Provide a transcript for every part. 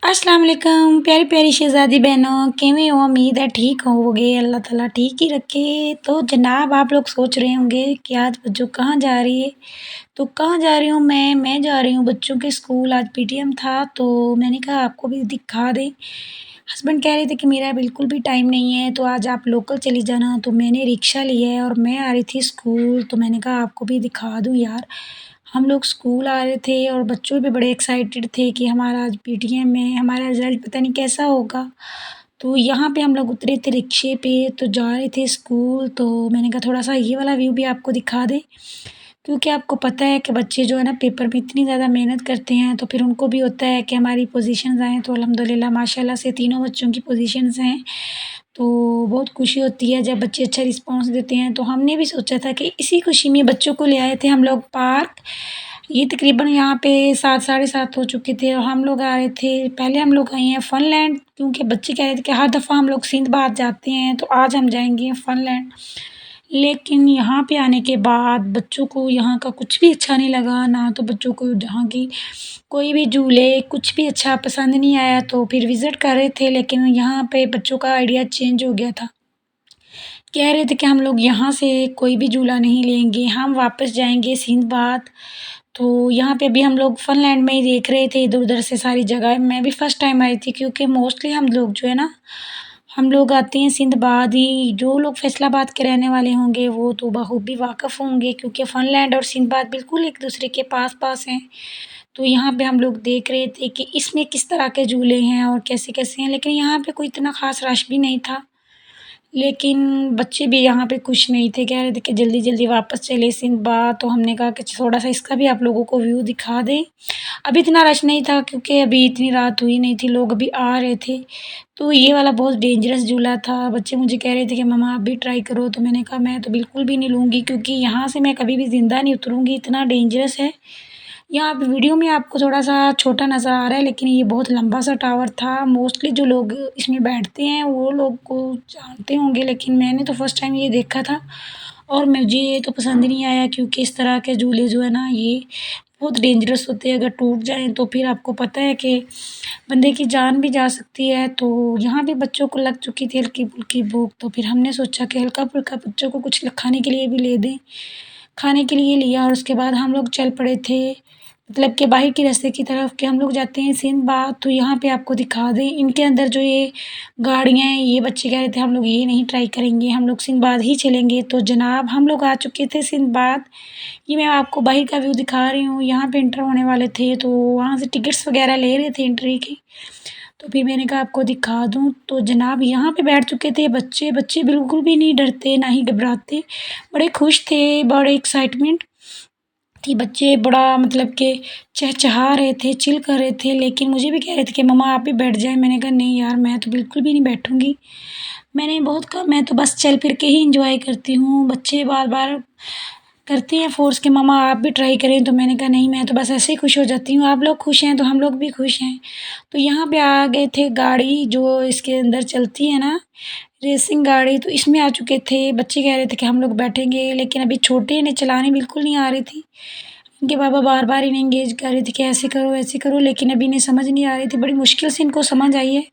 अस्सलाम वालेकुम प्यारी प्यारी शहज़ादी बहनों किवें हो। उम्मीद है ठीक होवोगे, अल्लाह ताला ठीक ही रखे। तो जनाब आप लोग सोच रहे होंगे कि आज बच्चों कहाँ जा रही है। तो कहाँ जा रही हूँ मैं जा रही हूँ बच्चों के स्कूल। आज पीटीएम था तो मैंने कहा आपको भी दिखा दें। हस्बैंड कह रहे थे कि मेरा बिल्कुल भी टाइम नहीं है तो आज आप लोकल चली जाना। तो मैंने रिक्शा लिया है और मैं आ रही थी स्कूल, तो मैंने कहा आपको भी दिखा दूँ यार। हम लोग स्कूल आ रहे थे और बच्चों भी बड़े एक्साइटेड थे कि हमारा आज पीटीएम है, हमारा रिज़ल्ट पता नहीं कैसा होगा। तो यहाँ पे हम लोग उतरे थे रिक्शे पे तो जा रहे थे स्कूल। तो मैंने कहा थोड़ा-सा ये वाला व्यू भी आपको दिखा दें, क्योंकि आपको पता है कि बच्चे जो है ना पेपर में इतनी ज़्यादा मेहनत करते हैं तो फिर उनको भी होता है कि हमारी पोज़ीशंस आएँ। तो अल्हम्दुलिल्लाह माशाल्लाह से तीनों बच्चों की पोज़ीशंस हैं। तो बहुत खुशी होती है जब बच्चे अच्छा रिस्पॉन्स देते हैं। तो हमने भी सोचा था कि इसी खुशी में बच्चों को ले आए थे हम लोग पार्क। ये तकरीबन यहाँ पे 7 साढ़े 7 हो चुके थे और हम लोग आ रहे थे। पहले हम लोग आए हैं फनलैंड, क्योंकि बच्चे कह रहे थे कि हर दफ़ा हम लोग सिंदबाद जाते हैं तो आज हम जाएँगे फनलैंड। लेकिन यहाँ पे आने के बाद बच्चों को यहाँ का कुछ भी अच्छा नहीं लगा, ना तो बच्चों को जहाँ की कोई भी झूले कुछ भी अच्छा पसंद नहीं आया। तो फिर विज़िट कर रहे थे लेकिन यहाँ पे बच्चों का आइडिया चेंज हो गया था। कह रहे थे कि हम लोग यहाँ से कोई भी झूला नहीं लेंगे, हम वापस जाएँगे सिंदबाद। तो यहाँ पे अभी हम लोग फनलैंड में ही देख रहे थे इधर-उधर से सारी जगह। मैं भी फर्स्ट टाइम आई थी क्योंकि मोस्टली हम लोग जो है ना, हम लोग आते हैं सिंदबाद ही। जो लोग फैसलाबाद के रहने वाले होंगे वो तो बखूबी वाक़िफ़ होंगे, क्योंकि फनलैंड और सिंदबाद बिल्कुल एक-दूसरे के पास-पास हैं। तो यहाँ पे हम लोग देख रहे थे कि इसमें किस तरह के झूले हैं और कैसे-कैसे हैं, लेकिन यहाँ पे कोई इतना ख़ास रश भी नहीं था। लेकिन बच्चे भी यहाँ पे खुश नहीं थे, कह रहे थे कि जल्दी-जल्दी वापस चले सिंदबाद। तो हमने कहा कि थोड़ा-सा इसका भी आप लोगों को व्यू दिखा दें। अभी इतना रश नहीं था क्योंकि अभी इतनी रात हुई नहीं थी, लोग अभी आ रहे थे। तो ये वाला बहुत डेंजरस झूला था। बच्चे मुझे कह रहे थे कि मम्मा आप भी ट्राई करो, तो मैंने कहा मैं तो बिल्कुल भी नहीं लूँगी, क्योंकि यहाँ से मैं कभी भी ज़िंदा नहीं उतरूँगी, इतना डेंजरस है। यहाँ पे वीडियो में आपको थोड़ा-सा छोटा नज़र आ रहा है लेकिन ये बहुत लंबा-सा टावर था। मोस्टली जो लोग इसमें बैठते हैं वो लोग को जानते होंगे, लेकिन मैंने तो फर्स्ट टाइम ये देखा था और मुझे ये तो पसंद नहीं आया, क्योंकि इस तरह के झूले जो है ना ये बहुत डेंजरस होते हैं। अगर टूट जाएँ तो फिर आपको पता है कि बंदे की जान भी जा सकती है। तो यहाँ पे बच्चों को लग चुकी थी हल्की-फुल्की भूख, तो फिर हमने सोचा कि हल्का-फुल्का बच्चों को कुछ खाने के लिए भी ले दें। खाने के लिए लिया और उसके बाद हम लोग चल पड़े थे, मतलब कि बाहर के रास्ते की तरफ, कि हम लोग जाते हैं सिंदबाद। तो यहाँ पे आपको दिखा दें इनके अंदर जो ये गाड़ियाँ हैं, ये बच्चे कह रहे थे हम लोग ये नहीं ट्राई करेंगे, हम लोग सिंदबाद ही चलेंगे। तो जनाब हम लोग आ चुके थे सिंदबाद। ये मैं आपको बाहर का व्यू दिखा रही हूँ। यहाँ पे एंटर होने वाले थे तो वहाँ से टिकट्स वगैरह ले रहे थे एंट्री की। तो फिर मैंने कहा आपको दिखा दूँ। तो जनाब यहाँ पे बैठ चुके थे बच्चे। बच्चे बिल्कुल भी नहीं डरते, ना ही घबराते, बड़े खुश थे, बड़े एक्साइटमेंट थी। बच्चे बड़ा मतलब कि चहचहा रहे थे, चिल कर रहे थे, लेकिन मुझे भी कह रहे थे कि मम्मा आप भी बैठ जाएँ। मैंने कहा नहीं यार मैं तो बिल्कुल भी नहीं बैठूँगी। मैंने बहुत कहा मैं तो बस चल फिर के ही एन्जॉय करती हूँ। बच्चे बार-बार करते हैं फ़ोर्स कि मम्मा आप भी ट्राई करें, तो मैंने कहा नहीं मैं तो बस ऐसे ही खुश हो जाती हूँ, आप लोग खुश हैं तो हम लोग भी खुश हैं। तो यहाँ पे आ गए थे गाड़ी जो इसके अंदर चलती है ना, रेसिंग गाड़ी, तो इसमें आ चुके थे। बच्चे कह रहे थे कि हम लोग बैठेंगे, लेकिन अभी छोटे इन्हें चलानी बिल्कुल नहीं आ रही थी। इनके पापा बार-बार इन्हें एंगेज कर रहे थे कि ऐसे करो, वैसे करो, लेकिन अभी इन्हें समझ नहीं आ रही थी। बड़ी मुश्किल से इनको समझ आई है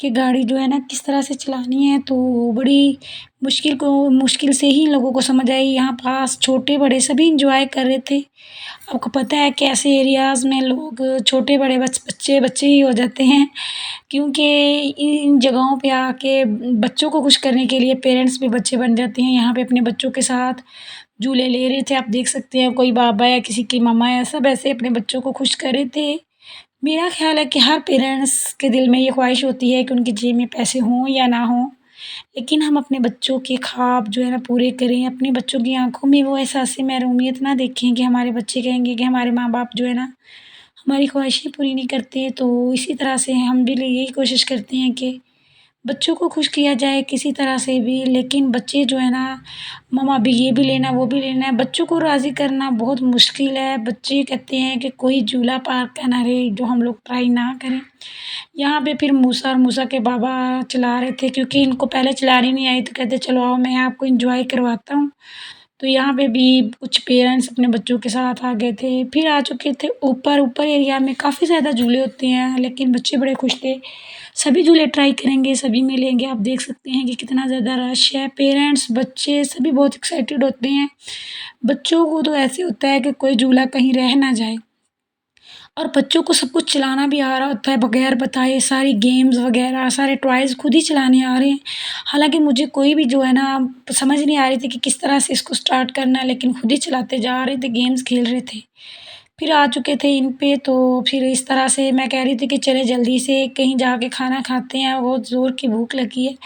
कि गाड़ी जो है ना किस तरह से चलानी है। तो बड़ी मुश्किल से ही इन लोगों को समझ आई। यहाँ पास छोटे-बड़े सभी एन्जॉय कर रहे थे। आपको पता है कि ऐसे एरियाज़ में लोग छोटे-बड़े बच्चे बच्चे ही हो जाते हैं, क्योंकि इन जगहों पे आके बच्चों को खुश करने के लिए पेरेंट्स भी बच्चे बन जाते हैं। यहाँ पे अपने बच्चों के साथ झूले ले रहे थे। आप देख सकते हैं कोई बाबा या किसी की मम्मा या सब ऐसे अपने बच्चों को खुश कर रहे थे। मेरा ख़्याल है कि हर पेरेंट्स के दिल में ये ख़्वाहिश होती है कि उनकी जेब में पैसे हों या ना हों, लेकिन हम अपने बच्चों के ख़्वाब जो है ना पूरे करें। अपने बच्चों की आँखों में वो एहसास महरूमियत ना देखें कि हमारे बच्चे कहेंगे कि हमारे माँ-बाप जो है ना हमारी ख़्वाहिशें पूरी नहीं करते। तो इसी तरह से हम भी यही कोशिश करते हैं कि बच्चों को खुश किया जाए किसी तरह से भी। लेकिन बच्चे जो है ना, मम्मा अभी ये भी लेना, वो भी लेना है। बच्चों को राज़ी करना बहुत मुश्किल है। बच्चे कहते हैं कि कोई झूला पार्क का ना रहे जो हम लोग ट्राई ना करें। यहाँ पे फिर मूसा और मूसा के बाबा चला रहे थे, क्योंकि इनको पहले चलानी नहीं आई तो कहते चलो आओ मैं आपको एन्जॉय करवाता हूँ। तो यहाँ पे भी कुछ पेरेंट्स अपने बच्चों के साथ आ गए थे। फिर आ चुके थे ऊपर एरिया में, काफ़ी ज़्यादा झूले होते हैं, लेकिन बच्चे बड़े खुश थे। सभी झूले ट्राई करेंगे, सभी में लेंगे। आप देख सकते हैं कि कितना ज़्यादा रश है। पेरेंट्स, बच्चे सभी बहुत एक्साइटेड होते हैं। बच्चों को तो ऐसे होता है कि कोई झूला कहीं रह ना जाए। और बच्चों को सब कुछ चलाना भी आ रहा होता है, बगैर बताए सारी गेम्स वगैरह, सारे टॉयज़ खुद ही चलाने आ रहे हैं। हालाँकि मुझे कोई भी जो है ना समझ नहीं आ रही थी कि किस तरह से इसको स्टार्ट करना है, लेकिन खुद ही चलाते जा रहे थे, गेम्स खेल रहे थे। फिर आ चुके थे इन पे, तो फिर इस तरह से मैं कह रही थी कि चले जल्दी से कहीं जाके खाना खाते हैं, बहुत ज़ोर की भूख लगी है।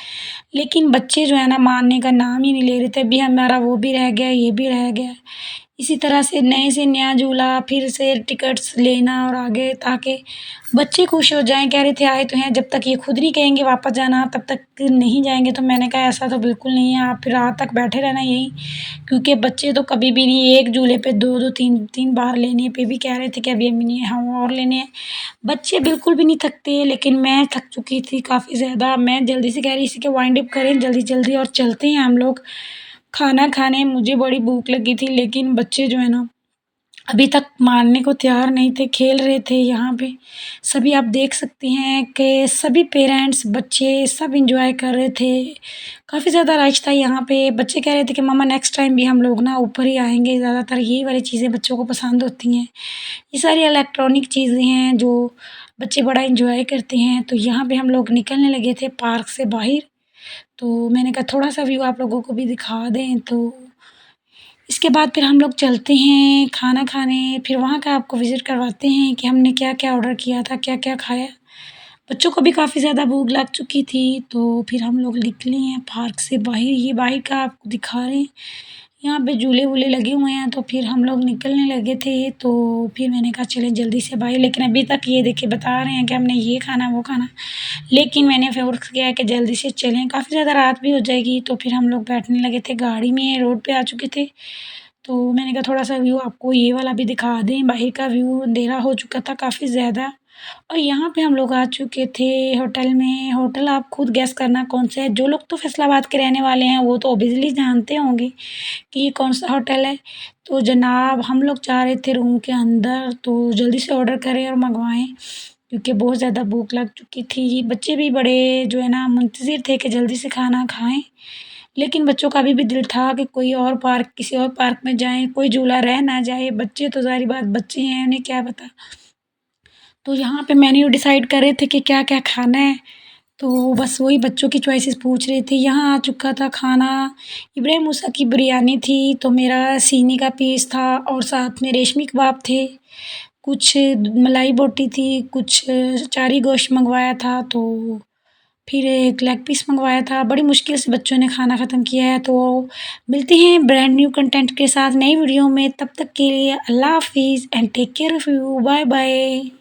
लेकिन बच्चे जो है ना मानने का नाम ही नहीं ले रहे थे। अभी हमारा वो भी रह गया, ये भी रह गया। इसी तरह से नए से नया झूला, फिर से टिकट्स लेना और आगे, ताकि बच्चे खुश हो जाएँ। कह रहे थे आए तो हैं, जब तक ये खुद नहीं कहेंगे वापस जाना तब तक नहीं जाएँगे। तो मैंने कहा ऐसा तो बिल्कुल नहीं है, आप फिर रात तक बैठे रहना यहीं, क्योंकि बच्चे तो कभी भी नहीं एक झूले पे 2-2 3-3 बार लेने पे भी कह रहे थे कि अभी अम्मी नहीं, हम और लेने हैं। बच्चे बिल्कुल भी नहीं थकते, लेकिन मैं थक चुकी थी काफ़ी ज़्यादा। मैं जल्दी से कह रही थी कि वाइंड अप करें जल्दी-जल्दी और चलते हैं हम लोग खाना खाने। मुझे बड़ी भूख लगी थी, लेकिन बच्चे जो है ना अभी तक मानने को तैयार नहीं थे, खेल रहे थे यहाँ पे। सभी आप देख सकती हैं कि सभी पेरेंट्स, बच्चे सब एन्जॉय कर रहे थे। काफ़ी ज़्यादा रश था यहाँ पे। बच्चे कह रहे थे कि मम्मा नेक्स्ट टाइम भी हम लोग ना ऊपर ही आएँगे, ज़्यादातर यही वाली चीज़ें बच्चों को पसंद होती हैं। ये सारी इलेक्ट्रॉनिक चीज़ें हैं जो बच्चे बड़ा एन्जॉय करते हैं। तो यहाँ पे हम लोग निकलने लगे थे पार्क से बाहर, तो मैंने कहा थोड़ा-सा व्यू आप लोगों को भी दिखा दें। तो इसके बाद फिर हम लोग चलते हैं खाना खाने, फिर वहाँ का आपको विज़िट करवाते हैं कि हमने क्या-क्या ऑर्डर किया था, क्या-क्या खाया। बच्चों को भी काफ़ी ज़्यादा भूख लग चुकी थी, तो फिर हम लोग निकले हैं पार्क से बाहर। ये बाहर का आपको दिखा रहे हैं। यहाँ पे झूले-वूले लगे हुए हैं, तो फिर हम लोग निकलने लगे थे, तो फिर मैंने कहा चलें जल्दी से बाहर। लेकिन अभी तक ये देखिए बता रहे हैं कि हमने ये खाना, वो खाना, लेकिन मैंने फ़ोर्स किया है कि जल्दी से चलें, काफ़ी ज़्यादा रात भी हो जाएगी। तो फिर हम लोग बैठने लगे थे गाड़ी में, रोड पे आ चुके थे। तो मैंने कहा थोड़ा-सा व्यू आपको ये वाला भी दिखा दें। बाहर का व्यू अंधेरा हो चुका था काफ़ी ज़्यादा, और यहाँ पे हम लोग आ चुके थे होटल में। होटल आप खुद गेस करना कौन सा है। जो लोग तो फैसलाबाद के रहने वाले हैं वो तो ऑब्वियसली जानते होंगे कि ये कौन-सा होटल है। तो जनाब हम लोग जा रहे थे रूम के अंदर, तो जल्दी से ऑर्डर करें और मँगवाएँ, क्योंकि बहुत ज़्यादा भूख लग चुकी थी। बच्चे भी बड़े जो है ना मुंतज़िर थे कि जल्दी से खाना खाएँ। लेकिन बच्चों का अभी भी दिल था कि कोई और पार्क, किसी और पार्क में जाएँ, कोई झूला रह ना जाए। बच्चे तो ज़ाहिर बात बच्चे हैं, उन्हें क्या पता। तो यहाँ पे मेन्यू डिसाइड कर रहे थे कि क्या-क्या खाना है, तो बस वही बच्चों की चॉइसेस पूछ रहे थे। यहाँ आ चुका था खाना, इब्राहिम मूसा की बिरयानी थी, तो मेरा सीनी का पीस था और साथ में रेशमी कबाब थे, कुछ मलाई बोटी थी, कुछ चारी गोश्त मँगवाया था, तो फिर एक लेग पीस मँगवाया था। बड़ी मुश्किल से बच्चों ने खाना ख़त्म किया है। तो मिलते हैं ब्रांड न्यू कंटेंट के साथ नई वीडियो में। तब तक के लिए अल्लाह हाफ़िज़ and take care of you. Bye bye.